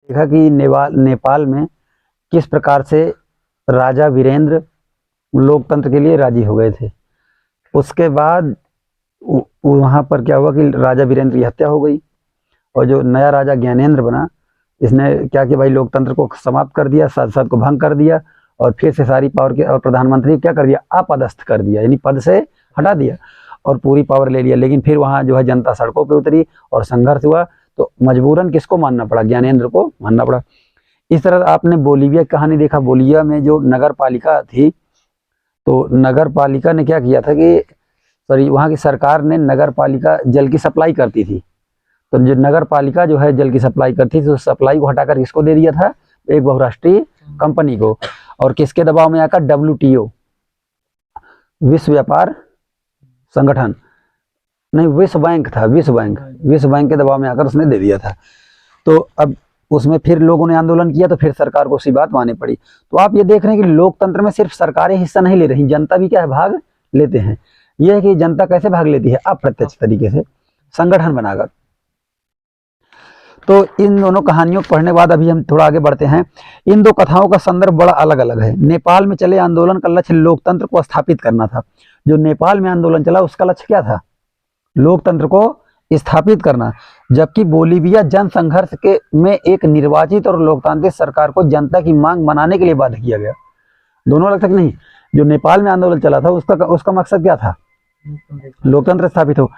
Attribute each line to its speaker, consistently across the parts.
Speaker 1: देखा कि नेपाल में किस प्रकार से राजा वीरेंद्र लोकतंत्र के लिए राजी हो गए थे। उसके बाद वहाँ पर क्या हुआ कि राजा वीरेंद्र की हत्या हो गई और जो नया राजा ज्ञानेंद्र बना, इसने क्या किया भाई, लोकतंत्र को समाप्त कर दिया, संसद को भंग कर दिया और फिर से सारी पावर के, और प्रधानमंत्री क्या कर दिया, अपदस्थ कर दिया, यानी पद से हटा दिया और पूरी पावर ले लिया। लेकिन फिर वहाँ जो है जनता सड़कों पर उतरी और संघर्ष हुआ, तो मजबूरन किसको मानना पड़ा, ज्ञानेंद्र को मानना पड़ा। इस तरह आपने बोलीविया की कहानी देखा। बोलीविया में जो नगर पालिका थी, तो नगर पालिका ने क्या किया था कि वहाँ की सरकार ने नगर पालिका जल की सप्लाई करती थी, तो जो नगर पालिका जो है जल की सप्लाई करती थी, तो सप्लाई को हटाकर किसको दे दिया था, एक बहुराष्ट्रीय कंपनी को। और किसके दबाव में आकर, WTO, विश्व व्यापार संगठन, नहीं विश्व बैंक था, विश्व बैंक के दबाव में आकर उसने दे दिया था। तो अब उसमें फिर लोगों ने आंदोलन किया, तो फिर सरकार को उसी बात माननी पड़ी। तो आप ये देख रहे हैं कि लोकतंत्र में सिर्फ सरकारें हिस्सा नहीं ले रही, जनता भी क्या है, भाग लेते हैं। यह है कि जनता कैसे भाग लेती है, अप्रत्यक्ष तरीके से, संगठन बनाकर। तो इन दोनों कहानियों को पढ़ने के बाद अभी हम थोड़ा आगे बढ़ते हैं। इन दो कथाओं का संदर्भ बड़ा अलग अलग है। नेपाल में चले आंदोलन का लक्ष्य लोकतंत्र को स्थापित करना था। जो नेपाल में आंदोलन चला उसका लक्ष्य क्या था, लोकतंत्र को स्थापित करना। जबकि बोलीविया जनसंघर्ष के में एक निर्वाचित और लोकतांत्रिक सरकार को जनता की मांग मनाने के लिए बाध्य किया गया। दोनों अलग तक नहीं। जो नेपाल में आंदोलन चला था उसका मकसद क्या था, लोकतंत्र स्थापित हो।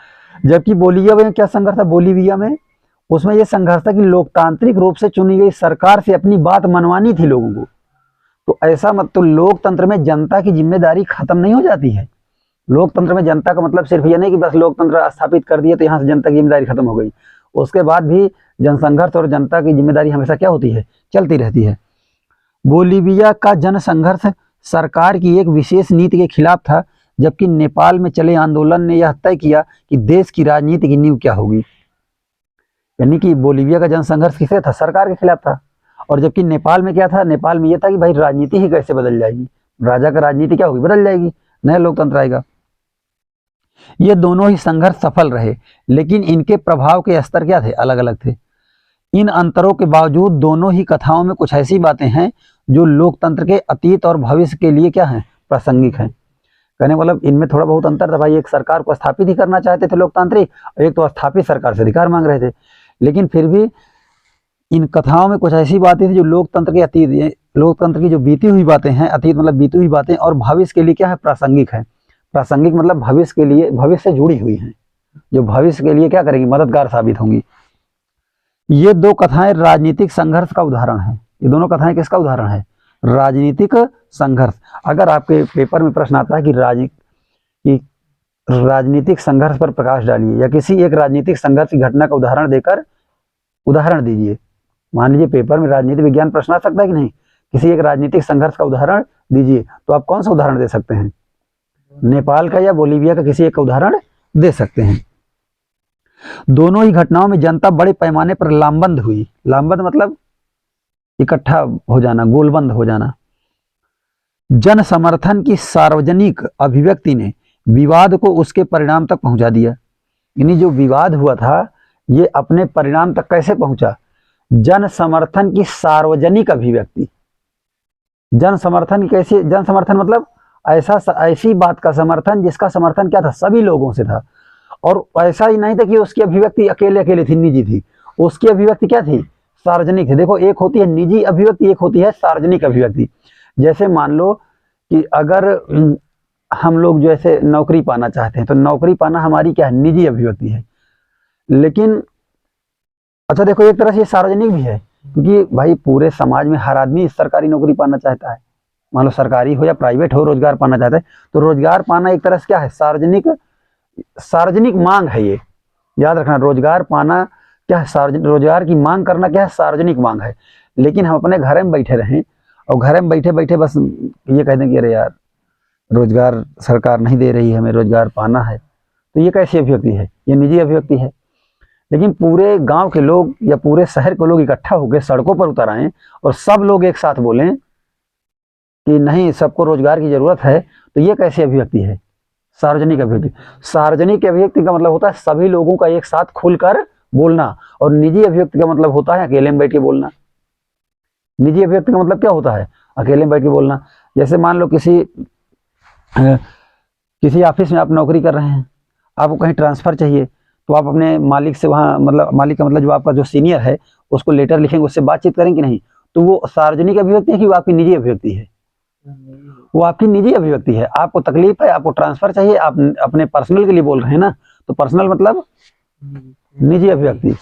Speaker 1: जबकि बोलीविया में क्या संघर्ष था, बोलीविया में उसमें यह संघर्ष था कि लोकतांत्रिक रूप से चुनी गई सरकार से अपनी बात मनवानी थी लोगों को। तो ऐसा मत, तो लोकतंत्र में जनता की जिम्मेदारी खत्म नहीं हो जाती है। लोकतंत्र में जनता का मतलब सिर्फ यह नहीं कि बस लोकतंत्र स्थापित कर दिया तो यहाँ से जनता की जिम्मेदारी खत्म हो गई। उसके बाद भी जनसंघर्ष और जनता की जिम्मेदारी हमेशा क्या होती है, चलती रहती है। बोलीविया का जनसंघर्ष सरकार की एक विशेष नीति के खिलाफ था, जबकि नेपाल में चले आंदोलन ने यह तय किया कि देश की राजनीति की नींव क्या होगी। यानी कि बोलीविया का जनसंघर्ष किससे था, सरकार के खिलाफ था। और जबकि नेपाल में क्या था, नेपाल में यह था कि भाई राजनीति ही कैसे बदल जाएगी, राजा का राजनीति क्या होगी, बदल जाएगी, नया लोकतंत्र आएगा। ये दोनों ही संघर्ष सफल रहे, लेकिन इनके प्रभाव के स्तर क्या थे, अलग अलग थे। इन अंतरों के बावजूद दोनों ही कथाओं में कुछ ऐसी बातें हैं जो लोकतंत्र के अतीत और भविष्य के लिए क्या है, प्रासंगिक हैं। कहने मतलब इनमें थोड़ा बहुत अंतर था। भाई एक सरकार को स्थापित ही करना चाहते थे लोकतांत्रिक, और एक तो स्थापित सरकार से अधिकार मांग रहे थे। लेकिन फिर भी इन कथाओं में कुछ ऐसी बातें थी जो लोकतंत्र के अतीत, लोकतंत्र की जो बीती हुई बातें हैं, अतीत मतलब बीती हुई बातें, और भविष्य के लिए क्या है, प्रासंगिक है। प्रासंगिक मतलब भविष्य के लिए, भविष्य से जुड़ी हुई हैं, जो भविष्य के लिए क्या करेगी, मददगार साबित होंगी। ये दो कथाएं राजनीतिक संघर्ष का उदाहरण है। ये दोनों कथाएं किसका उदाहरण है, राजनीतिक संघर्ष। अगर आपके पेपर में प्रश्न आता है कि राजनीतिक संघर्ष पर प्रकाश डालिए, या किसी एक राजनीतिक संघर्ष की घटना का उदाहरण देकर उदाहरण दीजिए। मान लीजिए पेपर में राजनीति विज्ञान प्रश्न आ सकता है कि नहीं, किसी एक राजनीतिक संघर्ष का उदाहरण दीजिए, तो आप कौन सा उदाहरण दे सकते हैं, नेपाल का या बोलीविया का, किसी एक का उदाहरण दे सकते हैं। दोनों ही घटनाओं में जनता बड़े पैमाने पर लामबंद हुई। लामबंद मतलब इकट्ठा हो जाना, गोलबंद हो जाना। जन समर्थन की सार्वजनिक अभिव्यक्ति ने विवाद को उसके परिणाम तक पहुंचा दिया। यानी जो विवाद हुआ था ये अपने परिणाम तक कैसे पहुंचा, जन समर्थन की सार्वजनिक अभिव्यक्ति। जन समर्थन कैसे, जन समर्थन मतलब ऐसी बात का समर्थन जिसका समर्थन क्या था, सभी लोगों से था। और ऐसा ही नहीं था कि उसकी अभिव्यक्ति अकेले अकेले थी, निजी थी, उसकी अभिव्यक्ति क्या थी, सार्वजनिक थी। देखो एक होती है निजी अभिव्यक्ति, एक होती है सार्वजनिक अभिव्यक्ति। जैसे मान लो कि अगर हम लोग जैसे नौकरी पाना चाहते हैं, तो नौकरी पाना हमारी क्या है, निजी अभिव्यक्ति है। लेकिन अच्छा देखो एक तरह से सार्वजनिक भी है, क्योंकि भाई पूरे समाज में हर आदमी सरकारी नौकरी पाना चाहता है। मान लो सरकारी हो या प्राइवेट हो, रोजगार पाना चाहता है, तो रोजगार पाना एक तरह से क्या है, सार्वजनिक मांग है। ये याद रखना, रोजगार पाना क्या है, सार्वजनिक, रोजगार की मांग करना क्या है, सार्वजनिक मांग है। लेकिन हम अपने घर में बैठे रहें और घर में बैठे बैठे बस ये कह दें कि अरे यार रोजगार सरकार नहीं दे रही है, हमें रोजगार पाना है, तो ये कैसी अभिव्यक्ति है, ये निजी अभिव्यक्ति है। लेकिन पूरे गांव के लोग या पूरे शहर के लोग इकट्ठा होकर सड़कों पर उतर आए और सब लोग एक साथ बोलें कि नहीं सबको रोजगार की जरूरत है, तो ये कैसी अभिव्यक्ति है, सार्वजनिक अभिव्यक्ति। सार्वजनिक अभिव्यक्ति का मतलब होता है सभी लोगों का एक साथ खुलकर बोलना, और निजी अभिव्यक्ति का मतलब होता है अकेले में बैठ के बोलना। निजी अभिव्यक्ति का मतलब क्या होता है? अकेले में बैठ के बोलना। जैसे मान लो किसी ऑफिस में आप नौकरी कर रहे हैं, आपको कहीं ट्रांसफ़र चाहिए, तो आप अपने मालिक से वहाँ, मतलब मालिक का मतलब जो आपका जो सीनियर है उसको लेटर लिखेंगे, उससे बातचीत करेंगे कि नहीं? तो वो सार्वजनिक अभिव्यक्ति है कि वो आपकी निजी अभिव्यक्ति है? वो आपकी निजी अभिव्यक्ति है। आपको तकलीफ है, आपको ट्रांसफ़र चाहिए, आप अपने पर्सनल के लिए बोल रहे हैं ना, तो पर्सनल मतलब निजी अभिव्यक्ति।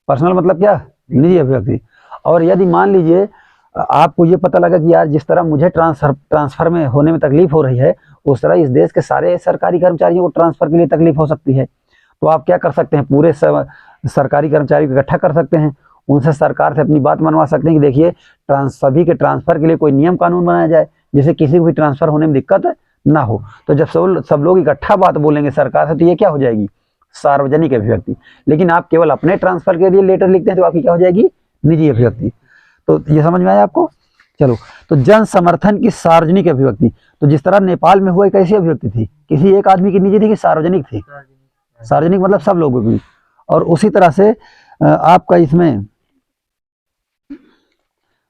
Speaker 1: पर्सनल मतलब क्या? निजी अभिव्यक्ति। और यदि मान लीजिए आपको ये पता लगा कि यार जिस तरह मुझे ट्रांसफ़र में होने में तकलीफ हो रही है, उस तरह इस देश के सारे सरकारी कर्मचारियों को ट्रांसफ़र के लिए तकलीफ हो सकती है। तो आप क्या कर सकते हैं? पूरे सरकारी कर्मचारियों को इकट्ठा कर सकते हैं, उनसे सरकार से अपनी बात मनवा सकते हैं कि देखिए सभी के ट्रांसफ़र के लिए कोई नियम कानून बनाया जाए, जिससे किसी को भी ट्रांसफ़र होने में दिक्कत ना हो। तो जब सब लोग इकट्ठा बात बोलेंगे सरकार से, तो ये क्या हो जाएगी? सार्वजनिक अभिव्यक्ति। लेकिन आप केवल अपने ट्रांसफ़र के लिए लेटर लिखते हैं, तो आपकी क्या हो जाएगी? निजी अभिव्यक्ति। तो ये समझ में आया आपको? चलो, तो जन समर्थन की सार्वजनिक अभिव्यक्ति, तो जिस तरह नेपाल में हुआ, कैसी अभिव्यक्ति थी? किसी एक आदमी की निजी थी कि सार्वजनिक थी? सार्वजनिक मतलब सब लोगों की। और उसी तरह से आपका इसमें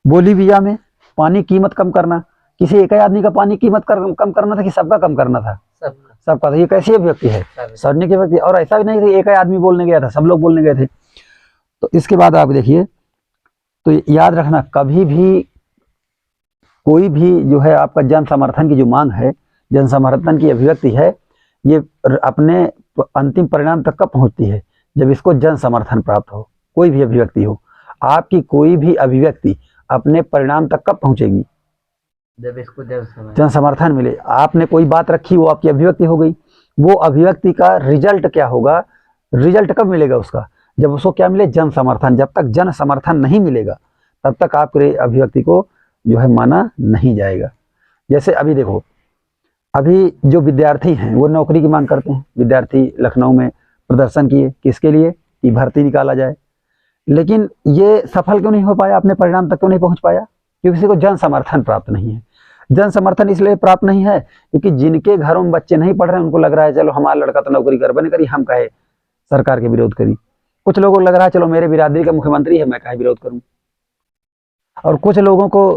Speaker 1: बोलीविया में पानी कीमत कम करना, किसी एक आदमी का पानी कीमत कम करना था कि सबका कम करना था? सबका था। ये कैसी अभिव्यक्ति है? सार्वजनिक अभिव्यक्ति। और ऐसा भी नहीं था एक आदमी बोलने गया था, सब लोग बोलने गए थे। तो इसके बाद आप देखिए, तो याद रखना, कभी भी कोई भी जो है आपका जन समर्थन की जो मांग है, जन समर्थन की अभिव्यक्ति है, ये अपने अंतिम परिणाम तक कब पहुंचती है? जब इसको जन समर्थन प्राप्त हो। कोई भी अभिव्यक्ति हो, आपकी कोई भी अभिव्यक्ति अपने परिणाम तक कब पहुंचेगी?
Speaker 2: जब इसको
Speaker 1: जन समर्थन मिले। आपने कोई बात रखी, वो आपकी अभिव्यक्ति हो गई। वो अभिव्यक्ति का रिजल्ट क्या होगा? रिजल्ट कब मिलेगा उसका? जब उसको क्या मिले? जन समर्थन। जब तक जन समर्थन नहीं मिलेगा, तब तक आपके अभिव्यक्ति को जो है माना नहीं जाएगा। जैसे अभी देखो, अभी जो विद्यार्थी हैं वो नौकरी की मांग करते हैं। विद्यार्थी लखनऊ में प्रदर्शन किए, किसके लिए? कि भर्ती निकाला जाए। लेकिन ये सफल क्यों नहीं हो पाया? अपने परिणाम तक क्यों नहीं पहुंच पाया? क्योंकि किसी को जन समर्थन प्राप्त नहीं है। जन समर्थन इसलिए प्राप्त नहीं है क्योंकि जिनके घरों में बच्चे नहीं पढ़ रहे हैं, उनको लग रहा है चलो हमारा लड़का तो नौकरी कर बने करी, हम काहे सरकार के विरोध करी। कुछ लोगों को लग रहा है चलो मेरे बिरादरी का मुख्यमंत्री है, मैं काहे विरोध करूं। और कुछ लोगों को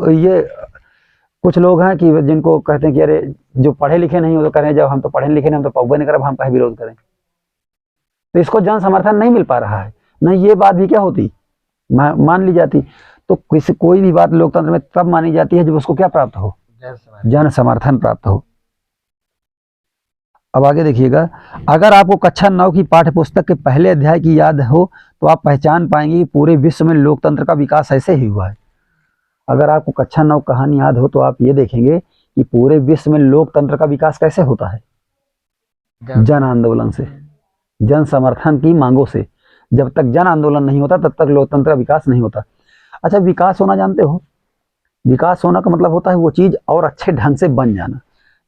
Speaker 1: कुछ लोग हैं कि जिनको कहते हैं कि अरे जो पढ़े लिखे नहीं हो तो करें, जब हम तो पढ़े लिखे नहीं, हम तो पौबे नहीं कर, हम काहे विरोध करें। तो इसको जन समर्थन नहीं मिल पा रहा है। नहीं, ये बात भी क्या होती, मान ली जाती। तो कोई भी बात लोकतंत्र में तब मानी जाती है जब उसको क्या प्राप्त हो? जन समर्थन प्राप्त हो। अब आगे देखिएगा, अगर आपको कक्षा 9 की पाठ्य पुस्तक के पहले अध्याय की याद हो तो आप पहचान पाएंगे कि पूरे विश्व में लोकतंत्र का विकास ऐसे ही हुआ है। अगर आपको कक्षा 9 कहानी याद हो तो आप ये देखेंगे कि पूरे विश्व में लोकतंत्र का विकास कैसे होता है? जन आंदोलन से, जन समर्थन की मांगों से। जब तक जन आंदोलन नहीं होता तब तक लोकतंत्र का विकास नहीं होता। अच्छा, विकास होना जानते हो? विकास होना का मतलब होता है वो चीज और अच्छे ढंग से बन जाना।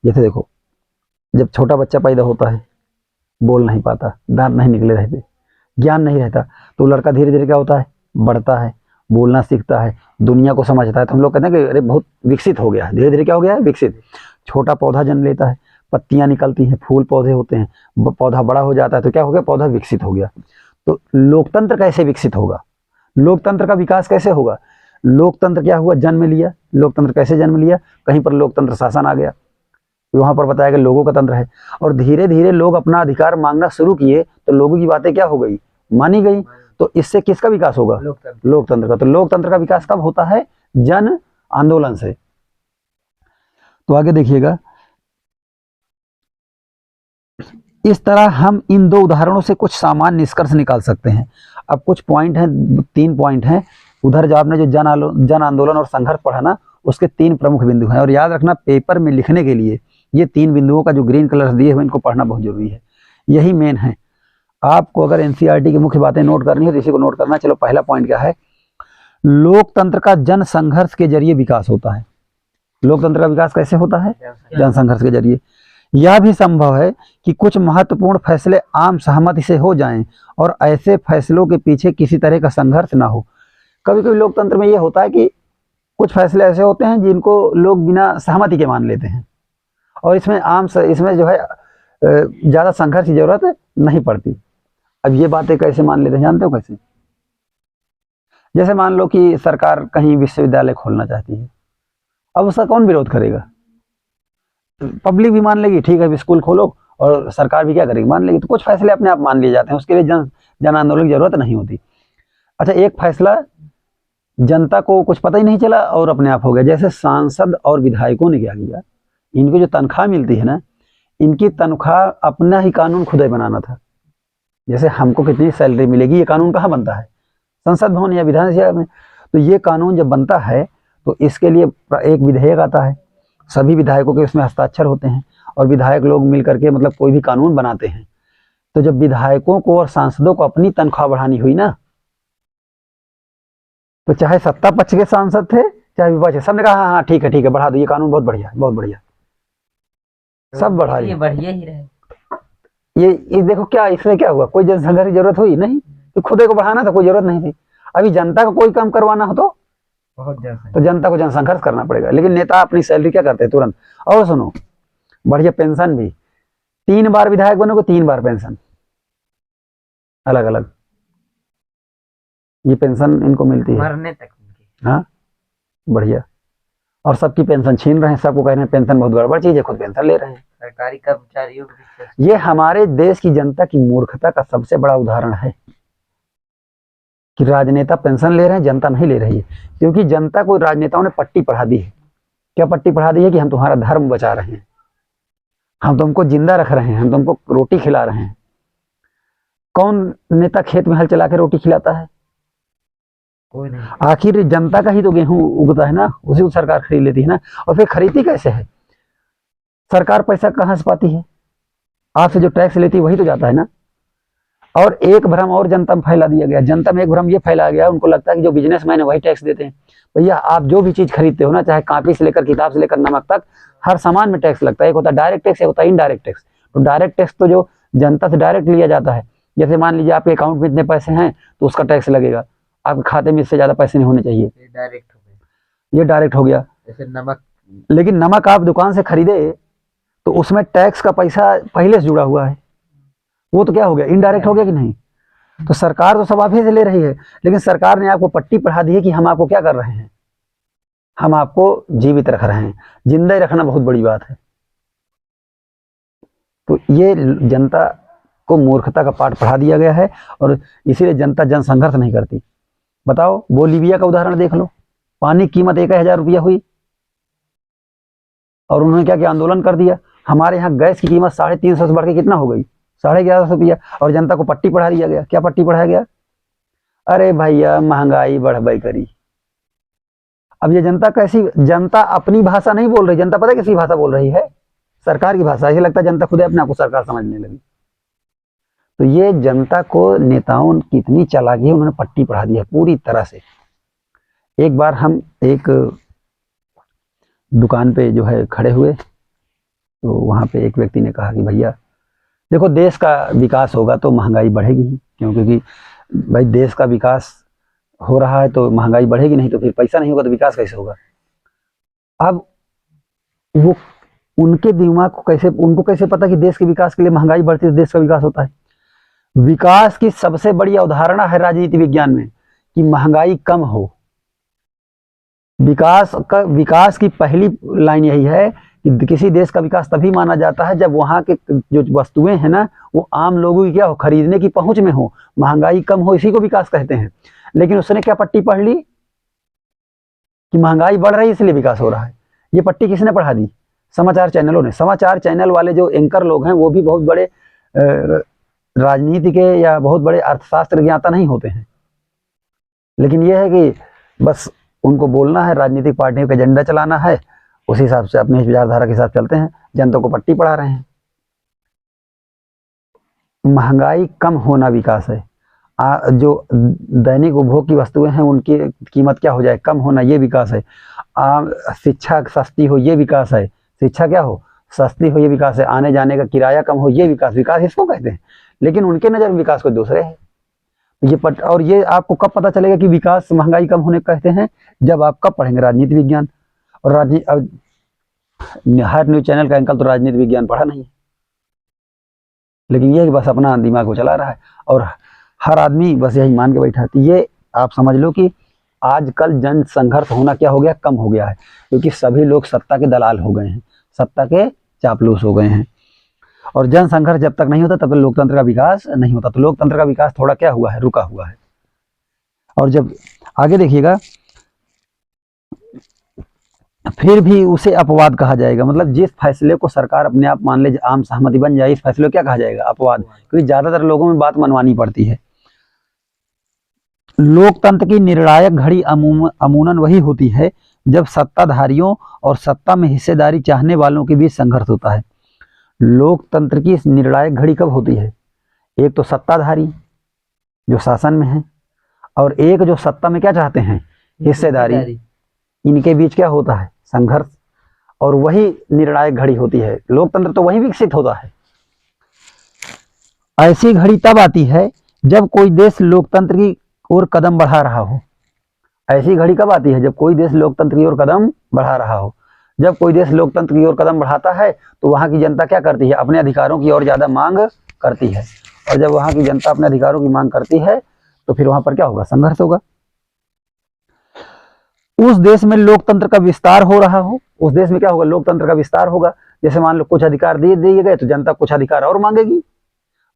Speaker 1: जैसे देखो, जब छोटा बच्चा पैदा होता है, बोल नहीं पाता, दांत नहीं निकले रहते, ज्ञान नहीं रहता, तो लड़का धीरे धीरे क्या होता है? बढ़ता है, बोलना सीखता है, दुनिया को समझता है। तो हम लोग कहते हैं कि अरे बहुत विकसित हो गया है। धीरे धीरे क्या हो गया है? विकसित। छोटा पौधा जन्म लेता है, पत्तियां निकलती हैं, फूल पौधे होते हैं, पौधा बड़ा हो जाता है, तो क्या हो गया? पौधा विकसित हो गया। तो लोकतंत्र कैसे विकसित होगा? लोकतंत्र का विकास कैसे होगा? लोकतंत्र क्या हुआ? जन्म लिया। लोकतंत्र कैसे जन्म लिया? कहीं पर लोकतंत्र शासन आ गया, वहां पर बताया गया लोगों का तंत्र है, और धीरे धीरे लोग अपना अधिकार मांगना शुरू किए, तो लोगों की बातें क्या हो गई? मानी गई। तो इससे किसका विकास होगा? लोकतंत्र का। तो लोकतंत्र का विकास कब होता है? जन आंदोलन से। तो आगे देखिएगा, इस तरह हम इन दो उदाहरणों से कुछ सामान्य निष्कर्ष निकाल सकते हैं। अब कुछ पॉइंट हैं, 3 पॉइंट हैं। उधर जो आपने जो जन आंदोलन और संघर्ष पढ़ा ना, उसके 3 प्रमुख बिंदु हैं। और याद रखना, पेपर में लिखने के लिए ये 3 बिंदुओं का जो ग्रीन कलर दिए हुए, इनको पढ़ना बहुत जरूरी है। यही मेन है। आपको अगर एनसीईआरटी की मुख्य बातें नोट करनी है तो इसी को नोट करना। चलो, पहला पॉइंट क्या है? लोकतंत्र का जन संघर्ष के जरिए विकास होता है। लोकतंत्र का विकास कैसे होता है? जन संघर्ष के जरिए। यह भी संभव है कि कुछ महत्वपूर्ण फैसले आम सहमति से हो जाएं और ऐसे फैसलों के पीछे किसी तरह का संघर्ष ना हो। कभी कभी लोकतंत्र में यह होता है कि कुछ फैसले ऐसे होते हैं जिनको लोग बिना सहमति के मान लेते हैं, और इसमें जो है ज़्यादा संघर्ष की जरूरत नहीं पड़ती। अब ये बातें कैसे मान लेते हैं जानते हो? कैसे? जैसे मान लो कि सरकार कहीं विश्वविद्यालय खोलना चाहती है, अब उसका कौन विरोध करेगा? पब्लिक भी मान लेगी, ठीक है स्कूल खोलो, और सरकार भी क्या करेगी, मान लेगी। तो कुछ फैसले अपने आप मान लिए जाते हैं, उसके लिए जन आंदोलन की जरूरत नहीं होती। अच्छा, एक फैसला जनता को कुछ पता ही नहीं चला और अपने आप हो गया। जैसे सांसद और विधायकों ने क्या किया, इनको जो तनख्वाह मिलती है ना, इनकी तनख्वाह अपना ही कानून खुद ही बनाना था। जैसे हमको कितनी सैलरी मिलेगी, ये कानून कहाँ बनता है? संसद भवन या विधानसभा में। तो ये कानून जब बनता है तो इसके लिए एक विधेयक आता है, सभी विधायकों के उसमें हस्ताक्षर होते हैं, और विधायक लोग मिल करके मतलब कोई भी कानून बनाते हैं। तो जब विधायकों को और सांसदों को अपनी तनख्वाह बढ़ानी हुई ना, तो चाहे सत्ता पक्ष के सांसद थे चाहे विपक्ष, सबने कहा हाँ हाँ ठीक है बढ़ा दो, ये कानून बहुत बढ़िया बहुत बढ़िया, सब बढ़ा दिए,
Speaker 2: बढ़िया ही रहे।
Speaker 1: ये देखो क्या इसमें क्या हुआ, कोई जनसंघर्ष की जरूरत हुई नहीं, तो खुद को बढ़ाना था, कोई जरूरत नहीं थी। अभी जनता को कोई काम करवाना हो तो जनता को जनसंघर्ष करना पड़ेगा। लेकिन नेता अपनी सैलरी क्या करते हैं तुरंत। और सुनो, बढ़िया पेंशन भी, 3 बार विधायक बनो को 3 बार पेंशन अलग अलग, ये पेंशन इनको मिलती है
Speaker 2: मरने तक।
Speaker 1: हाँ बढ़िया। और सबकी पेंशन छीन रहे हैं, सबको कह रहे हैं पेंशन बहुत गड़बड़ चीज है, खुद पेंशन ले रहे हैं।
Speaker 2: सरकारी कर्मचारियों
Speaker 1: ये हमारे देश की जनता की मूर्खता का सबसे बड़ा उदाहरण है कि राजनेता पेंशन ले रहे हैं, जनता नहीं ले रही है। क्योंकि जनता को राजनेताओं ने पट्टी पढ़ा दी है। क्या पट्टी पढ़ा दी है? कि हम तुम्हारा धर्म बचा रहे हैं, हम तुमको जिंदा रख रहे हैं, हम तुमको रोटी खिला रहे हैं। कौन नेता खेत में हल चला के रोटी खिलाता है?
Speaker 2: कोई नहीं।
Speaker 1: आखिर जनता का ही तो गेहूं उगता है ना, उसी को सरकार खरीद लेती है ना। और फिर खरीदती कैसे है? सरकार पैसा कहां से पाती है? आपसे जो टैक्स लेती है वही तो जाता है ना। और एक भ्रम और जनता में फैला दिया गया, जनता में एक भ्रम ये फैला गया, उनको लगता है कि जो बिजनेसमैन है वही टैक्स देते हैं। भैया आप जो भी चीज खरीदते हो ना, चाहे कॉपी से लेकर किताब से लेकर नमक तक, हर सामान में टैक्स लगता है। एक होता है डायरेक्ट टैक्स, एक होता है इनडायरेक्ट टैक्स। तो डायरेक्ट टैक्स तो जो जनता से डायरेक्ट लिया जाता है, जैसे मान लीजिए आपके अकाउंट में इतने पैसे हैं तो उसका टैक्स लगेगा, आपके खाते में इससे ज्यादा पैसे नहीं होने चाहिए,
Speaker 2: ये डायरेक्ट हो गया।
Speaker 1: ये डायरेक्ट हो गया।
Speaker 2: जैसे नमक,
Speaker 1: लेकिन नमक आप दुकान से खरीदे तो उसमें टैक्स का पैसा पहले से जुड़ा हुआ है, वो तो क्या हो गया, इनडायरेक्ट हो गया कि नहीं। तो सरकार तो सब आप ही से ले रही है, लेकिन सरकार ने आपको पट्टी पढ़ा दी है कि हम आपको क्या कर रहे हैं, हम आपको जीवित रख रहे हैं। जिंदा ही रखना बहुत बड़ी बात है। तो ये जनता को मूर्खता का पाठ पढ़ा दिया गया है, और इसीलिए जनता जनसंघर्ष नहीं करती। बताओ, बोलीविया का उदाहरण देख लो, पानी की कीमत 1000 रुपया हुई और उन्होंने क्या किया, आंदोलन कर दिया। हमारे यहाँ गैस की कीमत 350 से बढ़ के कितना हो गई, 1150 रुपया, और जनता को पट्टी पढ़ा दिया गया। क्या पट्टी पढ़ाया गया? अरे भैया महंगाई बढ़ करी। अब ये जनता कैसी, जनता अपनी भाषा नहीं बोल रही, जनता पता है किसी भाषा बोल रही है, सरकार की भाषा। ऐसे लगता है जनता खुद अपने आप को सरकार समझने लगी। तो ये जनता को नेताओं की इतनी चालाकी है, उन्होंने पट्टी पढ़ा दी है पूरी तरह से। एक बार हम एक दुकान पे जो है खड़े हुए, तो वहाँ पे एक व्यक्ति ने कहा कि भैया देखो, देश का विकास होगा तो महंगाई बढ़ेगी ही, क्योंकि भाई देश का विकास हो रहा है तो महंगाई बढ़ेगी, नहीं तो फिर पैसा नहीं होगा तो विकास कैसे होगा। अब वो उनके दिमाग को कैसे, उनको कैसे पता कि देश के विकास के लिए महंगाई बढ़ती है तो देश का विकास होता है। विकास की सबसे बड़ी अवधारणा है राजनीति विज्ञान में कि महंगाई कम हो। विकास की पहली लाइन यही है कि किसी देश का विकास तभी माना जाता है जब वहां के जो वस्तुएं हैं ना, वो आम लोगों की क्या हो, खरीदने की पहुंच में हो, महंगाई कम हो, इसी को विकास कहते हैं। लेकिन उसने क्या पट्टी पढ़ ली कि महंगाई बढ़ रही है इसलिए विकास हो रहा है। ये पट्टी किसने पढ़ा दी? समाचार चैनलों ने। समाचार चैनल वाले जो एंकर लोग हैं वो भी बहुत बड़े राजनीति के या बहुत बड़े अर्थशास्त्र ज्ञाता नहीं होते हैं, लेकिन यह है कि बस उनको बोलना है, राजनीतिक पार्टियों का एजेंडा चलाना है, उस हिसाब से अपनी विचारधारा के साथ चलते हैं, जनता को पट्टी पढ़ा रहे हैं। महंगाई कम होना विकास है। जो दैनिक उपभोग की वस्तुएं हैं उनकी कीमत क्या हो जाए, कम होना, ये विकास है। शिक्षा सस्ती हो, ये विकास है। शिक्षा क्या हो, सस्ती हो, ये विकास है। आने जाने का किराया कम हो, ये विकास, विकास इसको कहते हैं। लेकिन उनके नजर में विकास कोई दूसरे है। और ये आपको कब पता चलेगा कि विकास महंगाई कम होने कहते हैं? जब आप कब पढ़ेंगे राजनीति विज्ञान। और हर न्यूज चैनल का एंकर तो राजनीति विज्ञान पढ़ा नहीं है, लेकिन ये बस अपना दिमाग को चला रहा है, और हर आदमी बस यही मान के बैठा है। ये आप समझ लो कि आजकल जन संघर्ष होना क्या हो गया, कम हो गया है, क्योंकि सभी लोग सत्ता के दलाल हो गए हैं, सत्ता के चापलूस हो गए हैं। और जन संघर्ष जब तक नहीं होता तब तक लोकतंत्र का विकास नहीं होता। तो लोकतंत्र का विकास थोड़ा क्या हुआ है, रुका हुआ है। और जब आगे देखिएगा, फिर भी उसे अपवाद कहा जाएगा। मतलब जिस फैसले को सरकार अपने आप मान ले, आम सहमति बन जाए, इस फैसले को क्या कहा जाएगा, अपवाद, क्योंकि ज्यादातर लोगों में बात मनवानी पड़ती है। लोकतंत्र की निर्णायक घड़ी अमूमन वही होती है जब सत्ताधारियों और सत्ता में हिस्सेदारी चाहने वालों के बीच संघर्ष होता है। लोकतंत्र की निर्णायक घड़ी कब होती है, एक तो सत्ताधारी जो शासन में है, और एक जो सत्ता में क्या चाहते हैं, हिस्सेदारी। इनके बीच क्या होता है, संघर्ष, और वही निर्णायक घड़ी होती है। लोकतंत्र तो वही विकसित होता है। ऐसी घड़ी तब आती है जब कोई देश लोकतंत्र की ओर कदम बढ़ा रहा हो। ऐसी घड़ी कब आती है, जब कोई देश लोकतंत्र की ओर कदम बढ़ा रहा हो। जब कोई देश लोकतंत्र की ओर कदम बढ़ाता है तो वहां की जनता क्या करती है, अपने अधिकारों की ओर ज्यादा मांग करती है। और जब वहां की जनता अपने अधिकारों की मांग करती है तो फिर वहां पर क्या होगा, संघर्ष होगा। उस देश में लोकतंत्र का विस्तार हो रहा हो, उस देश में क्या होगा, लोकतंत्र का विस्तार होगा। जैसे मान लो कुछ अधिकार दे दिए गए तो जनता कुछ अधिकार और मांगेगी,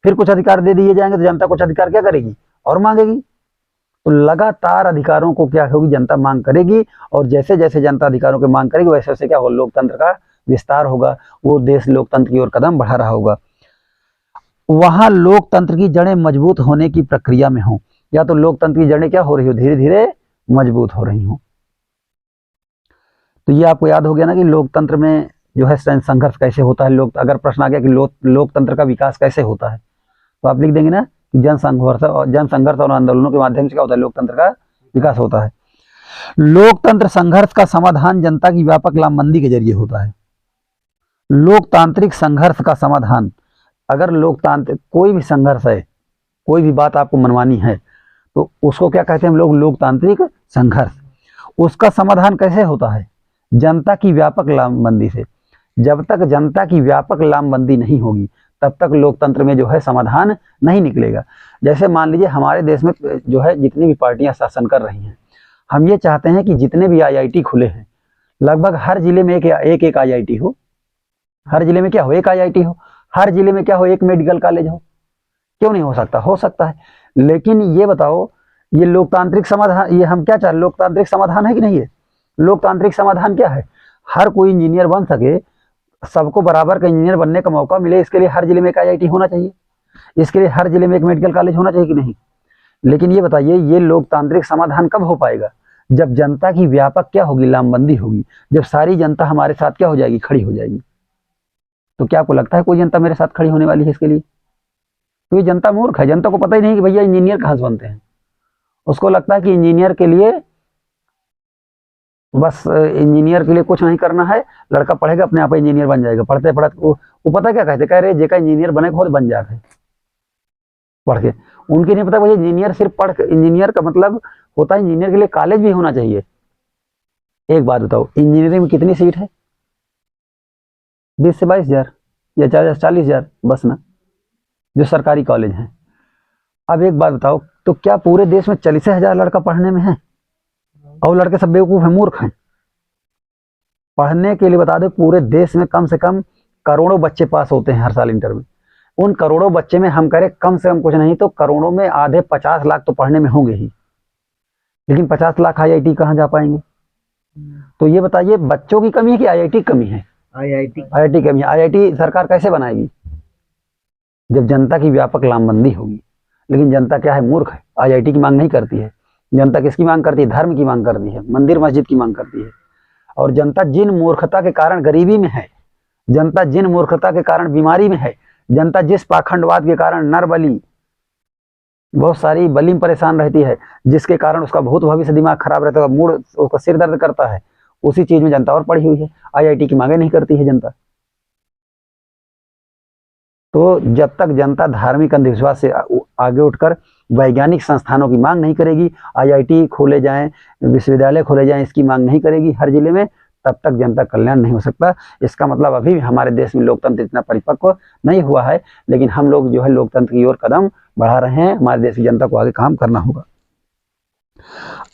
Speaker 1: फिर कुछ अधिकार दे दिए जाएंगे तो जनता कुछ अधिकार क्या करेगी, और मांगेगी। तो लगातार अधिकारों को क्या होगी, जनता मांग करेगी, और जैसे जैसे जनता अधिकारों की मांग करेगी वैसे वैसे क्या होगा, लोकतंत्र का विस्तार होगा। वो देश लोकतंत्र की ओर कदम बढ़ा रहा होगा। वहां लोकतंत्र की जड़ें मजबूत होने की प्रक्रिया में हो, या तो लोकतंत्र की जड़ें क्या हो रही हो, धीरे धीरे मजबूत हो रही हो। तो ये आपको याद हो गया ना कि लोकतंत्र में जो है संघर्ष कैसे होता है। लोक अगर प्रश्न आ गया कि लोकतंत्र का विकास कैसे होता है, तो आप लिख देंगे ना कि जन संघर्ष और आंदोलनों के माध्यम से क्या होता है, लोकतंत्र का विकास होता है। लोकतंत्र संघर्ष का समाधान जनता की व्यापक लामबंदी के जरिए होता है। लोकतांत्रिक संघर्ष का समाधान, अगर लोकतांत्रिक कोई भी संघर्ष है, कोई भी बात आपको मनवानी है, तो उसको क्या कहते हैं हम लोग, लोकतांत्रिक संघर्ष। उसका समाधान कैसे होता है, जनता की व्यापक लामबंदी से। जब तक जनता की व्यापक लामबंदी नहीं होगी तब तक लोकतंत्र में जो है समाधान नहीं निकलेगा। जैसे मान लीजिए हमारे देश में जो है जितनी भी पार्टियां शासन कर रही हैं, हम ये चाहते हैं कि जितने भी आईआईटी खुले हैं, लगभग हर जिले में एक आईआईटी हो। हर जिले में क्या हो, एक आईआईटी हो। हर जिले में क्या हो, एक मेडिकल कॉलेज हो। क्यों नहीं हो सकता, हो सकता है। लेकिन ये बताओ, ये लोकतांत्रिक समाधान, ये हम क्या चाहते, लोकतांत्रिक समाधान है कि नहीं है। लोकतांत्रिक समाधान क्या है, हर कोई इंजीनियर बन सके, सबको बराबर का इंजीनियर बनने का मौका मिले, इसके लिए हर जिले में एक आईआईटी होना चाहिए, इसके लिए हर जिले में एक मेडिकल कॉलेज होना चाहिए कि नहीं। लेकिन ये बताइए, ये लोकतांत्रिक समाधान कब हो पाएगा, जब जनता की व्यापक क्या होगी, लामबंदी होगी। जब सारी जनता हमारे साथ क्या हो जाएगी, खड़ी हो जाएगी। तो क्या आपको लगता है कोई जनता मेरे साथ खड़ी होने वाली है इसके लिए? तो ये जनता मूर्ख है, जनता को पता ही नहीं कि भैया इंजीनियर कहाँ से बनते हैं। उसको लगता है कि इंजीनियर के लिए बस, इंजीनियर के लिए कुछ नहीं करना है, लड़का पढ़ेगा अपने आप इंजीनियर बन जाएगा। पढ़ते पढ़ते वो पता क्या कहते, कह रहे जेका इंजीनियर बने खुद बन जाते पढ़ के। उनकी नहीं पता भैया इंजीनियर सिर्फ पढ़, इंजीनियर का मतलब होता है इंजीनियर के लिए कॉलेज भी होना चाहिए। एक बात बताओ, इंजीनियरिंग में कितनी सीट है, 20 से 22 हजार या 40 हजार बस ना, जो सरकारी कॉलेज हैं। अब एक बात बताओ, तो क्या पूरे देश में 40,000 लड़का पढ़ने में है, और लड़के सब बेवकूफ हैं, मूर्ख हैं? पढ़ने के लिए बता दे, पूरे देश में कम से कम करोड़ों बच्चे पास होते हैं हर साल इंटर में। उन करोड़ों बच्चे में हम करें कम से कम कुछ नहीं तो करोड़ों में आधे 50 लाख तो पढ़ने में होंगे ही। लेकिन 50 लाख आईआईटी कहाँ जा पाएंगे? तो ये बताइए, बच्चों की कमी है कि आईआईटी कमी है? आईआईटी कमी है। आईआईटी सरकार कैसे बनाएगी, जब जनता की व्यापक लामबंदी होगी। लेकिन जनता क्या है, मूर्ख है, आईआईटी की मांग नहीं करती है। जनता किसकी मांग करती है, धर्म की मांग करती है, मंदिर मस्जिद की मांग करती है। और जनता जिन मूर्खता के कारण गरीबी में है, जनता जिन मूर्खता के कारण बीमारी में है, जनता जिस पाखंडवाद के कारण नरबली, बहुत सारी बली में परेशान रहती है, जिसके कारण उसका बहुत भविष्य, दिमाग खराब रहता है, मूड, उसका सिर दर्द करता है, उसी चीज में जनता और पड़ी हुई है। आईआईटी की मांगे नहीं करती है जनता। तो जब तक जनता धार्मिक अंधविश्वास से आगे उठकर वैज्ञानिक संस्थानों की मांग नहीं करेगी, आईआईटी खोले जाएं, विश्वविद्यालय खोले जाएं, इसकी मांग नहीं करेगी हर जिले में, तब तक जनता कल्याण नहीं हो सकता। इसका मतलब अभी भी हमारे देश में लोकतंत्र इतना परिपक्व नहीं हुआ है, लेकिन हम लोग जो है लोकतंत्र की ओर कदम बढ़ा रहे हैं। हमारे देश की जनता को आगे काम करना होगा।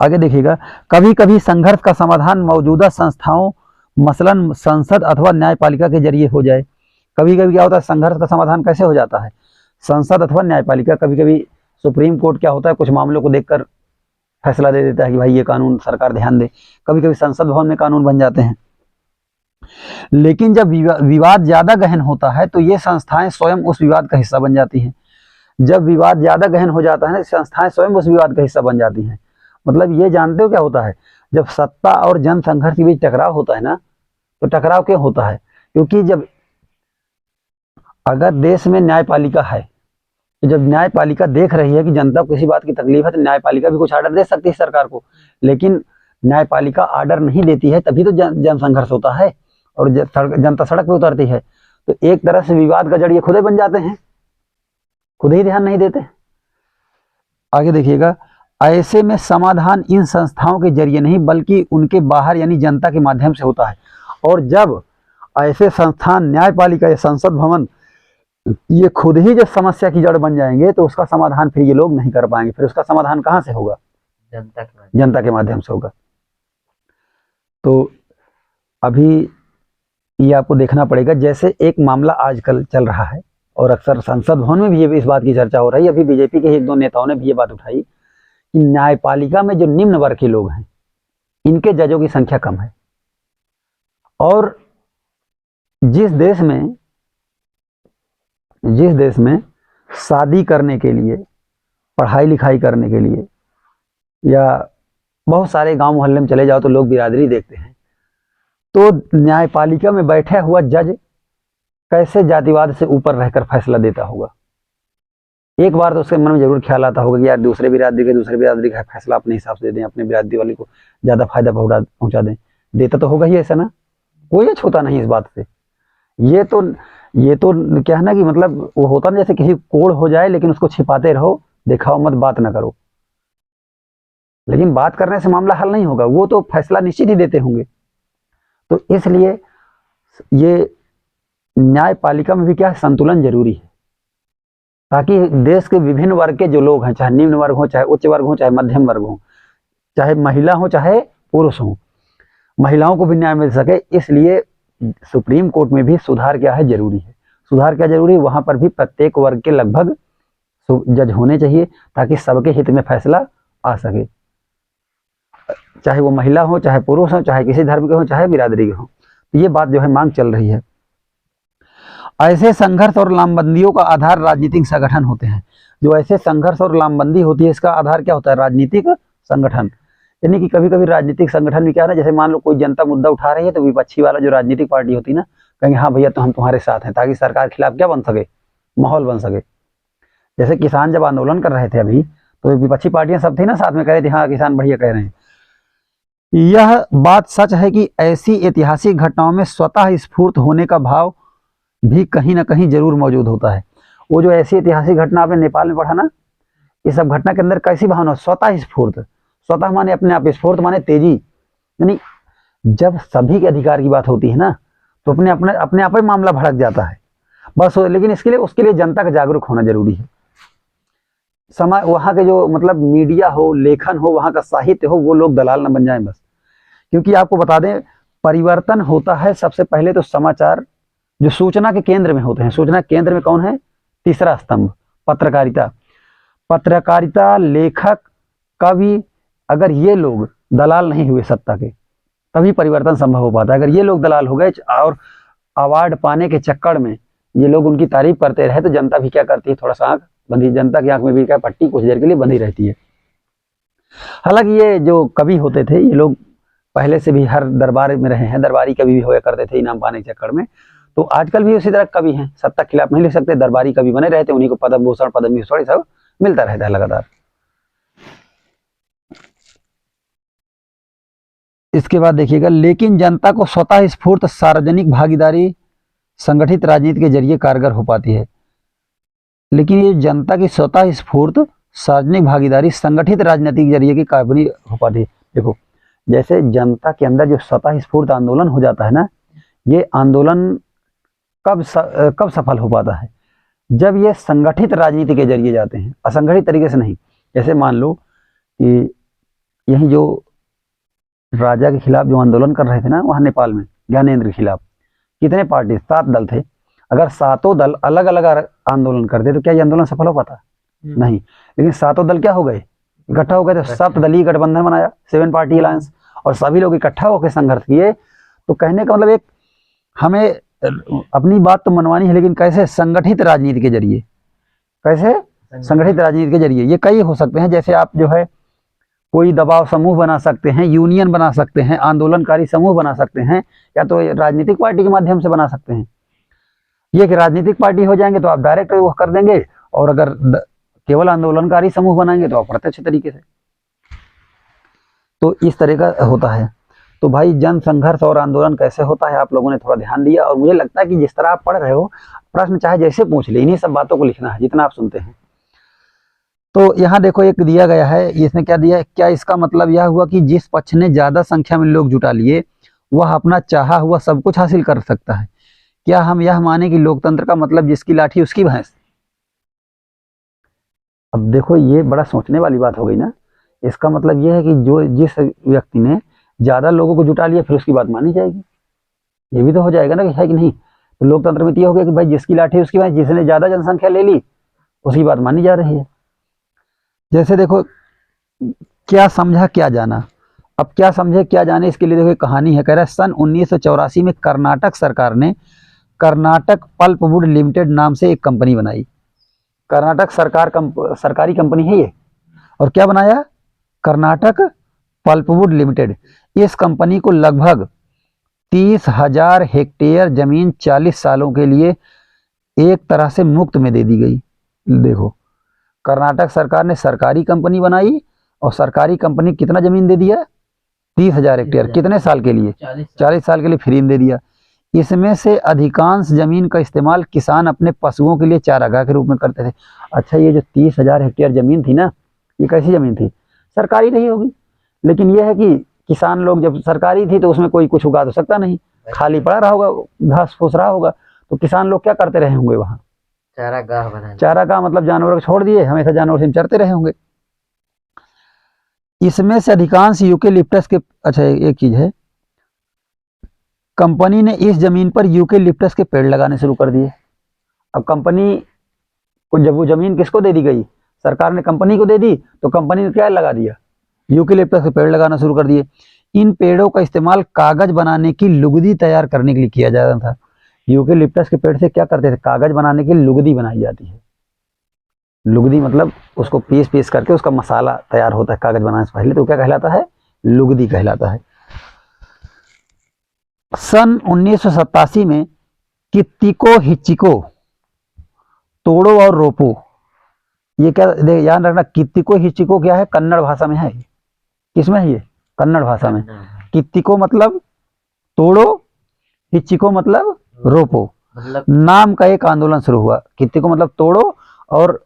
Speaker 1: आगे देखिएगा, कभी कभी संघर्ष का समाधान मौजूदा संस्थाओं मसलन संसद अथवा न्यायपालिका के जरिए हो जाए। कभी कभी क्या होता है, संघर्ष का समाधान कैसे हो जाता है, संसद अथवा न्यायपालिका। कभी कभी सुप्रीम कोर्ट क्या होता है, कुछ मामलों को देखकर फैसला दे देता है कि भाई ये कानून सरकार ध्यान दे। कभी कभी संसद भवन में कानून बन जाते हैं। लेकिन जब विवाद ज्यादा गहन होता है तो ये संस्थाएं स्वयं उस विवाद का हिस्सा बन जाती हैं। जब विवाद ज्यादा गहन हो जाता है ना, संस्थाएं स्वयं उस विवाद का हिस्सा बन जाती हैं। मतलब ये जानते हो क्या होता है, जब सत्ता और जन संघर्ष के बीच टकराव होता है ना, तो टकराव क्यों होता है, क्योंकि जब अगर देश में न्यायपालिका है, तो जब न्यायपालिका देख रही है कि जनता को किसी बात की तकलीफ है, तो न्यायपालिका भी कुछ आर्डर दे सकती है सरकार को। लेकिन न्यायपालिका आर्डर नहीं देती है, तभी तो जन संघर्ष होता है और जनता सड़क पे उतरती है। तो एक तरह से विवाद का जड़ ये खुद ही बन जाते हैं, खुद ही ध्यान नहीं देते। आगे देखिएगा, ऐसे में समाधान इन संस्थाओं के जरिए नहीं बल्कि उनके बाहर यानी जनता के माध्यम से होता है। और जब ऐसे संस्थान न्यायपालिका या संसद भवन ये खुद ही जब समस्या की जड़ बन जाएंगे, तो उसका समाधान फिर ये लोग नहीं कर पाएंगे। फिर उसका समाधान कहाँ से होगा, जनता के माध्यम से होगा। तो अभी ये आपको देखना पड़ेगा, जैसे एक मामला आजकल चल रहा है और अक्सर संसद भवन में भी इस बात की चर्चा हो रही है। अभी बीजेपी के एक दो नेताओं ने भी ये बात उठाई कि न्यायपालिका में जो निम्न वर्ग के लोग हैं, इनके जजों की संख्या कम है। और जिस देश में शादी करने के लिए, पढ़ाई लिखाई करने के लिए, या बहुत सारे गांव मोहल्ले में चले जाओ तो लोग बिरादरी देखते हैं, तो न्यायपालिका में बैठा हुआ जज कैसे जातिवाद से ऊपर रहकर फैसला देता होगा। एक बार तो उसके मन में जरूर ख्याल आता होगा कि यार दूसरे बिरादरी का फैसला अपने हिसाब से दे दें, अपने बिरादरी वाले को ज्यादा फायदा पहुंचा दें। देता तो होगा ही ऐसा ना, कोई छूता नहीं इस बात से। ये तो क्या है ना कि मतलब वो होता ना, जैसे किसी कोड़ हो जाए लेकिन उसको छिपाते रहो, दिखाओ मत, बात ना करो। लेकिन बात करने से मामला हल नहीं होगा, वो तो फैसला निश्चित ही देते होंगे। तो इसलिए ये न्यायपालिका में भी क्या है, संतुलन जरूरी है, ताकि देश के विभिन्न वर्ग के जो लोग हैं, चाहे निम्न वर्ग हो, चाहे उच्च वर्ग हो, चाहे मध्यम वर्ग हो, चाहे महिला हो चाहे पुरुष हो, महिलाओं को भी न्याय मिल सके। इसलिए सुप्रीम कोर्ट में भी सुधार क्या है, जरूरी है। सुधार क्या जरूरी है, वहां पर भी प्रत्येक वर्ग के लगभग जज होने चाहिए, ताकि सबके हित में फैसला आ सके, चाहे वो महिला हो, चाहे पुरुष हो, चाहे किसी धर्म के हो, चाहे बिरादरी के हो। तो ये बात जो है मांग चल रही है। ऐसे संघर्ष और लामबंदियों का आधार राजनीतिक संगठन होते हैं। जो ऐसे संघर्ष और लामबंदी होती है, इसका आधार क्या होता है, राजनीतिक संगठन। यानी कि कभी कभी राजनीतिक संगठन भी क्या है ना, जैसे मान लो कोई जनता मुद्दा उठा रही है, तो विपक्षी वाला जो राजनीतिक पार्टी होती है ना, कहेंगे हाँ भैया तो हम तुम्हारे साथ हैं, ताकि सरकार के खिलाफ क्या बन सके, माहौल बन सके। जैसे किसान जब आंदोलन कर रहे थे अभी, तो विपक्षी पार्टियां सब थी ना साथ में, कह रही थी हाँ किसान भैया कह रहे हैं। यह बात सच है कि ऐसी ऐतिहासिक घटनाओं में स्वतः स्फूर्त होने का भाव भी कहीं ना कहीं जरूर मौजूद होता है। वो जो ऐसी ऐतिहासिक घटना आपने नेपाल में पढ़ा ना, ये सब घटना के अंदर कैसी भावना, स्वतः स्फूर्त। स्वतः माने अपने आप, स्फूर्त माने तेजी। यानी जब सभी के अधिकार की बात होती है ना, तो अपने आप ही मामला भड़क जाता है बस। लेकिन उसके लिए जनता का जागरूक होना जरूरी है। समाज, वहाँ के जो मतलब मीडिया हो, लेखन हो, वहाँ का साहित्य हो, वो लोग दलाल न बन जाएं बस। क्योंकि आपको बता दें, परिवर्तन होता है सबसे पहले तो समाचार, जो सूचना के केंद्र में होते हैं। सूचना के केंद्र में कौन है, तीसरा स्तंभ पत्रकारिता, लेखक, कवि। अगर ये लोग दलाल नहीं हुए सत्ता के, तभी परिवर्तन संभव हो पाता है। अगर ये लोग दलाल हो गए और अवार्ड पाने के चक्कर में ये लोग उनकी तारीफ करते रहे, तो जनता भी क्या करती है, थोड़ा सा आंख बंधी, जनता की आंख में भी क्या पट्टी कुछ देर के लिए बंधी रहती है। हालांकि ये जो कवि होते थे, ये लोग पहले से भी हर दरबार में रहे हैं, दरबारी कवि भी होया करते थे इनाम पाने के चक्कर में। तो आजकल भी उसी तरह कवि हैं, सत्ता के खिलाफ नहीं लिख सकते, दरबारी कवि बने रहते, उन्हीं को पद्म भूषण, पद्म विभूषण सब मिलता रहता है लगातार। इसके बाद देखिएगा, लेकिन जनता को स्वतः स्फूर्त सार्वजनिक भागीदारी संगठित राजनीति के जरिए कारगर हो पाती है। लेकिन ये जनता की स्वतः स्फूर्त सार्वजनिक भागीदारी संगठित राजनीति के जरिए की कारगर हो पाती है। देखो, जैसे जनता के अंदर जो स्वतः स्फूर्त आंदोलन हो जाता है ना, ये आंदोलन कब सफल हो पाता है, जब ये संगठित राजनीति के जरिए जाते हैं, असंगठित तरीके से नहीं। जैसे मान लो कि यही जो राजा के खिलाफ जो आंदोलन कर रहे थे ना वहाँ नेपाल में, ज्ञानेंद्र के खिलाफ, कितने पार्टी, 7 दल थे। अगर 7 दल अलग अलग आंदोलन करते तो क्या ये आंदोलन सफल हो पाता? नहीं। लेकिन 7 दल क्या हो गए, इकट्ठा हो गए, तो 7 दलीय गठबंधन बनाया, 7 पार्टी अलायंस, और सभी लोग इकट्ठा होकर संघर्ष किए। तो कहने का मतलब एक हमें अपनी बात तो मनवानी है, लेकिन कैसे? संगठित राजनीति के जरिए। कैसे? संगठित राजनीति के जरिए। ये कई हो सकते हैं, जैसे आप जो है कोई दबाव समूह बना सकते हैं, यूनियन बना सकते हैं, आंदोलनकारी समूह बना सकते हैं, या तो राजनीतिक पार्टी के माध्यम से बना सकते हैं। ये कि राजनीतिक पार्टी हो जाएंगे तो आप डायरेक्ट वो कर देंगे, और अगर केवल आंदोलनकारी समूह बनाएंगे तो अप्रत्यक्ष तरीके से। तो इस तरह का होता है। तो भाई जन संघर्ष और आंदोलन कैसे होता है, आप लोगों ने थोड़ा ध्यान दिया, और मुझे लगता है कि जिस तरह आप पढ़ रहे हो, प्रश्न चाहे जैसे पूछ ले, इन्हीं सब बातों को लिखना है जितना आप सुनते हैं। तो यहाँ देखो एक दिया गया है, इसने क्या दिया है, क्या इसका मतलब यह हुआ कि जिस पक्ष ने ज्यादा संख्या में लोग जुटा लिए वह अपना चाहा हुआ सब कुछ हासिल कर सकता है? क्या हम यह माने कि लोकतंत्र का मतलब जिसकी लाठी उसकी भैंस? अब देखो ये बड़ा सोचने वाली बात हो गई ना। इसका मतलब यह है कि जो जिस व्यक्ति ने ज्यादा लोगों को जुटा लिया फिर उसकी बात मानी जाएगी। ये भी तो हो जाएगा ना कि है कि नहीं। तो लोकतंत्र में तो ये हो गया कि भाई जिसकी लाठी उसकी भैंस, जिसने ज्यादा जनसंख्या ले ली उसकी बात मानी जा रही है। जैसे देखो क्या समझा क्या जाना। अब क्या समझे क्या जाने, इसके लिए देखो एक कहानी है। कह रहा है सन 1984 में कर्नाटक सरकार ने कर्नाटक पल्पवुड लिमिटेड नाम से एक कंपनी बनाई। कर्नाटक सरकारी कंपनी है ये। और क्या बनाया? Karnataka pulpwood limited. इस कंपनी को लगभग 30,000 हेक्टेयर जमीन 40 सालों के लिए एक तरह से मुफ्त में दे दी गई। देखो कर्नाटक सरकार ने सरकारी कंपनी बनाई, और सरकारी कंपनी कितना जमीन दे दिया? 30,000 हेक्टेयर। कितने साल के लिए? 40 साल के लिए फ्री में दे दिया। इसमें से अधिकांश जमीन का इस्तेमाल किसान अपने पशुओं के लिए चारागाह के रूप में करते थे। अच्छा, ये जो 30,000 हेक्टेयर जमीन थी ना, ये कैसी जमीन थी? सरकारी नहीं होगी, लेकिन यह है कि किसान लोग, जब सरकारी थी तो उसमें कोई कुछ उगा तो सकता नहीं, खाली पड़ा रहा होगा, घास फूस रहा होगा, तो किसान लोग क्या करते रहे होंगे वहां?
Speaker 2: चारागाह बना।
Speaker 1: चारागाह मतलब जानवरों को छोड़ दिए, हमेशा जानवर से चरते रहे होंगे। इसमें से अधिकांश यूकेलिप्टस के, अच्छा एक चीज है, कंपनी ने इस जमीन पर यूकेलिप्टस के पेड़ लगाने शुरू कर दिए। अब कंपनी को जब वो जमीन किसको दे दी गई? सरकार ने कंपनी को दे दी, तो कंपनी ने क्या लगा दिया? यूकेलिप्टस के पेड़ लगाना शुरू कर दिए। इन पेड़ों का इस्तेमाल कागज बनाने की लुगदी तैयार करने के लिए किया जाता था। यूकेलिप्टस के पेड़ से क्या करते थे? कागज बनाने की लुगदी बनाई जाती है। लुगदी मतलब उसको पीस करके उसका मसाला तैयार होता है कागज बनाने से पहले, तो क्या कहलाता है? लुगदी कहलाता है। सन 1987 में कित्तिको हिचिको, तोड़ो और रोपो, ये क्या याद रखना, कित्तिको हिचिको क्या है? कन्नड़ भाषा में है। किसमें है ये? कन्नड़ भाषा में। कित्तिको मतलब तोड़ो, हिचिको मतलब रोपो।
Speaker 2: मतलब
Speaker 1: नाम का एक आंदोलन शुरू हुआ। कित्तिको मतलब तोड़ो और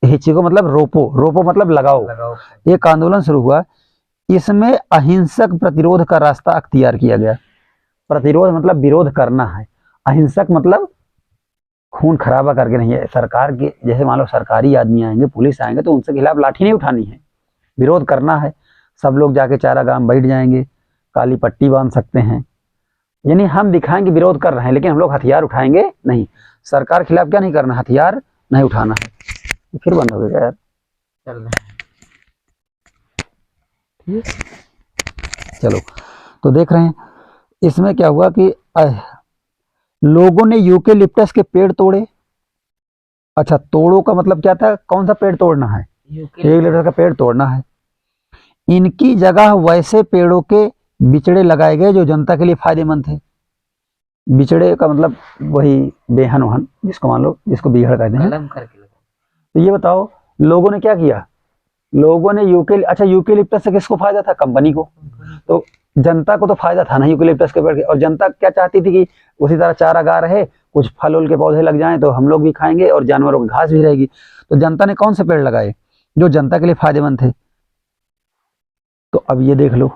Speaker 1: हिचिको मतलब रोपो, रोपो मतलब लगाओ। एक आंदोलन शुरू हुआ। इसमें अहिंसक प्रतिरोध का रास्ता अख्तियार किया गया। प्रतिरोध मतलब विरोध करना है, अहिंसक मतलब खून खराबा करके नहीं है। सरकार के जैसे मान लो सरकारी आदमी आएंगे, पुलिस आएंगे, तो उनसे खिलाफ लाठी नहीं उठानी है, विरोध करना है। सब लोग जाके चारागाह में बैठ जाएंगे, काली पट्टी बांध सकते हैं, यानी हम दिखाएंगे विरोध कर रहे हैं, लेकिन हम लोग हथियार उठाएंगे नहीं। सरकार के खिलाफ क्या नहीं करना? हथियार नहीं उठाना है। फिर बंद हो गया यार,
Speaker 2: चल रहा है।
Speaker 1: ठीक है चलो। तो देख रहे हैं इसमें क्या हुआ कि लोगों ने यूकेलिप्टस के पेड़ तोड़े। अच्छा, तोड़ो का मतलब क्या था? कौन सा पेड़ तोड़ना है? यूकेलिप्टस का पेड़ तोड़ना है। इनकी जगह वैसे पेड़ों के बिचड़े लगाए गए जो जनता के लिए फायदेमंद थे। बिचड़े का मतलब वही बेहन वहन, जिसको मान लो, जिसको बीहड़ कहते हैं।
Speaker 2: कलम करके लगा।
Speaker 1: तो ये बताओ लोगों ने क्या किया? लोगों ने यूकेलिप्टस से किसको फायदा था? कंपनी को। तो जनता को तो फायदा था ना यूकेलिप्टस के पेड़ के। और जनता क्या चाहती थी कि उसी तरह चारागाह रहे, कुछ फल उल के पौधे लग जाएं तो हम लोग भी खाएंगे और जानवरों की घास भी रहेगी। तो जनता ने कौन से पेड़ लगाए? जो जनता के लिए फायदेमंद थे। तो अब ये देख लो,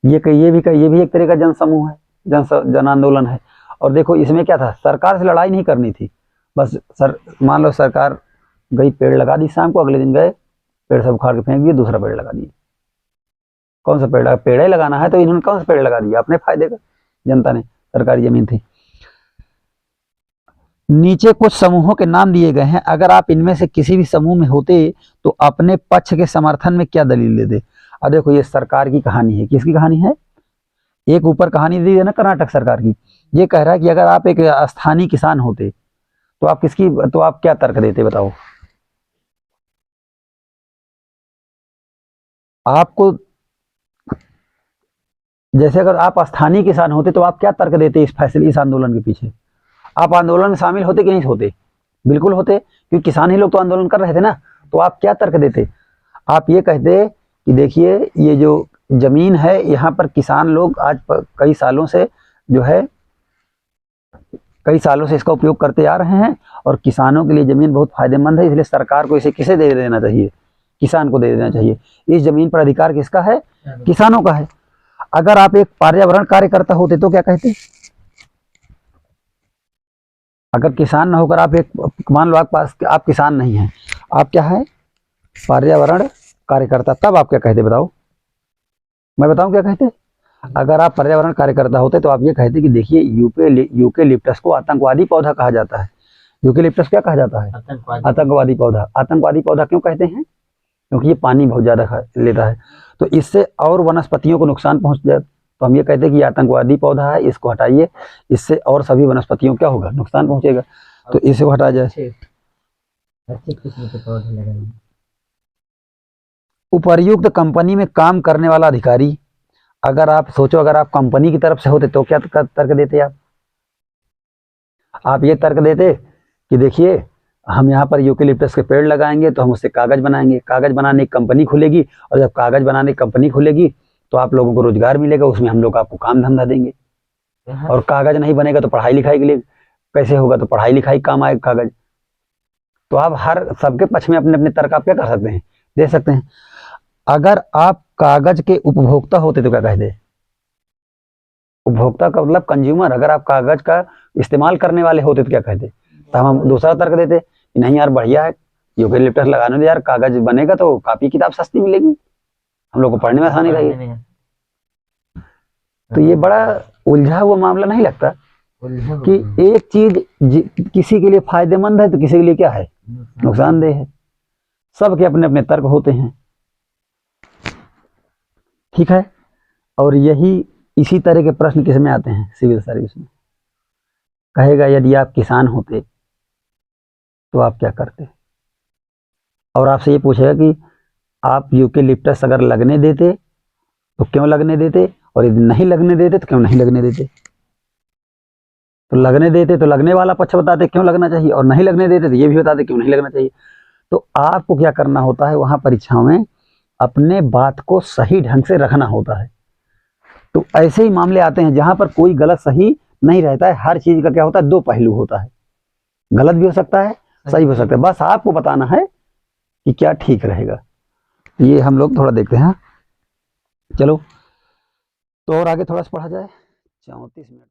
Speaker 1: ये भी एक तरह का जन समूह है, जन आंदोलन है। और देखो इसमें क्या था? सरकार से लड़ाई नहीं करनी थी, बस मान लो सरकार गई, पेड़ लगा दी, शाम को अगले दिन गए पेड़ सब उखाड़ के फेंक दिए, दूसरा पेड़ लगा दिए। कौन सा पेड़ लगा? पेड़ ही लगाना है तो इन्होंने कौन सा पेड़ लगा दिया? अपने फायदे का, जनता ने, सरकारी जमीन थी। नीचे कुछ समूहों के नाम दिए गए हैं, अगर आप इनमें से किसी भी समूह में होते तो अपने पक्ष के समर्थन में क्या दलील देते? अब देखो ये सरकार की कहानी है, किसकी कहानी है? एक ऊपर कहानी दी है ना कर्नाटक सरकार की। ये कह रहा है कि अगर आप एक स्थानीय किसान होते तो आप किसकी, तो आप क्या तर्क देते बताओ? आपको, जैसे अगर आप स्थानीय किसान होते तो आप क्या तर्क देते इस फैसले, इस आंदोलन के पीछे? आप आंदोलन में शामिल होते कि नहीं होते? बिल्कुल होते, क्योंकि किसान ही लोग तो आंदोलन कर रहे थे ना। तो आप क्या तर्क देते? आप ये कहते कि देखिए ये जो जमीन है यहाँ पर किसान लोग आज कई सालों से जो है, कई सालों से इसका उपयोग करते आ रहे हैं और किसानों के लिए जमीन बहुत फायदेमंद है, इसलिए सरकार को इसे किसे दे देना चाहिए? किसान को दे देना चाहिए। इस जमीन पर अधिकार किसका है? किसानों का है। अगर आप एक पर्यावरण कार्यकर्ता होते तो क्या कहते? अगर किसान न होकर आप एक, मान लो आप किसान नहीं हैं, आप क्या है? पर्यावरण कार्यकर्ता, तब आप क्या कहते बताओ? मैं बताऊं क्या कहते? अगर आप पर्यावरण कार्यकर्ता होते तो आप ये कहते कि देखिए यूकेलिप्टस को आतंकवादी पौधा कहा जाता है। यूकेलिप्टस क्या कहा जाता है? आतंकवादी पौधा। आतंकवादी पौधा क्यों कहते हैं? क्योंकि ये पानी बहुत ज्यादा लेता है, तो इससे और वनस्पतियों को नुकसान पहुंच जाए, तो हम ये कहते हैं कि ये आतंकवादी पौधा है, इसको हटाइए, इससे और सभी वनस्पतियों क्या होगा? नुकसान पहुंचेगा, तो इसे हटाया जाए।
Speaker 2: अच्छे किस्म के पौधे लगाइए।
Speaker 1: उपर्युक्त कंपनी में काम करने वाला अधिकारी, अगर आप सोचो अगर आप कंपनी की तरफ से होते तो क्या तर्क देते? आप ये तर्क देते कि देखिए हम यहाँ पर यूकेलिप्टस के पेड़ लगाएंगे तो हम उससे कागज बनाएंगे, कागज बनाने की कंपनी खुलेगी, और जब कागज बनाने की कंपनी खुलेगी तो आप लोगों को रोजगार मिलेगा, उसमें हम लोग आपको काम धंधा देंगे। और कागज नहीं बनेगा तो पढ़ाई लिखाई के लिए कैसे होगा? तो पढ़ाई लिखाई काम आएगा कागज। तो आप हर सबके पक्ष में अपने अपने तर्क आप क्या कर सकते हैं? दे सकते हैं। अगर आप कागज के उपभोक्ता होते तो क्या कहते? उपभोक्ता का मतलब कंज्यूमर। अगर आप कागज का इस्तेमाल करने वाले होते तो क्या कहते? तो हम दूसरा तर्क देते कि नहीं यार बढ़िया है, यूकेलिप्टस लगाने दे यार, कागज बनेगा तो कापी किताब सस्ती मिलेगी, हम लोग को पढ़ने में आसानी रहेगी। तो ये बड़ा उलझा हुआ मामला नहीं लगता कि एक चीज किसी के लिए फायदेमंद है तो किसी के लिए क्या है? नुकसानदेह है। सबके अपने अपने तर्क होते हैं, ठीक है। और यही इसी तरह के प्रश्न किस में आते हैं? सिविल सर्विस में। कहेगा यदि आप किसान होते तो आप क्या करते? और आपसे ये पूछेगा कि आप यूकेलिप्टस अगर लगने देते तो क्यों लगने देते, और यदि नहीं लगने देते तो क्यों नहीं लगने देते? तो लगने देते तो लगने वाला पक्ष बताते क्यों लगना चाहिए, और नहीं लगने देते तो ये भी बताते क्यों नहीं लगना चाहिए। तो आपको क्या करना होता है वहां परीक्षाओं में? अपने बात को सही ढंग से रखना होता है। तो ऐसे ही मामले आते हैं जहां पर कोई गलत सही नहीं रहता है। हर चीज का क्या होता है? दो पहलू होता है, गलत भी हो सकता है, सही हो सकता है, बस आपको बताना है कि क्या ठीक रहेगा। ये हम लोग थोड़ा देखते हैं। चलो तो और आगे थोड़ा सा पढ़ा जाए। 34 मिनट।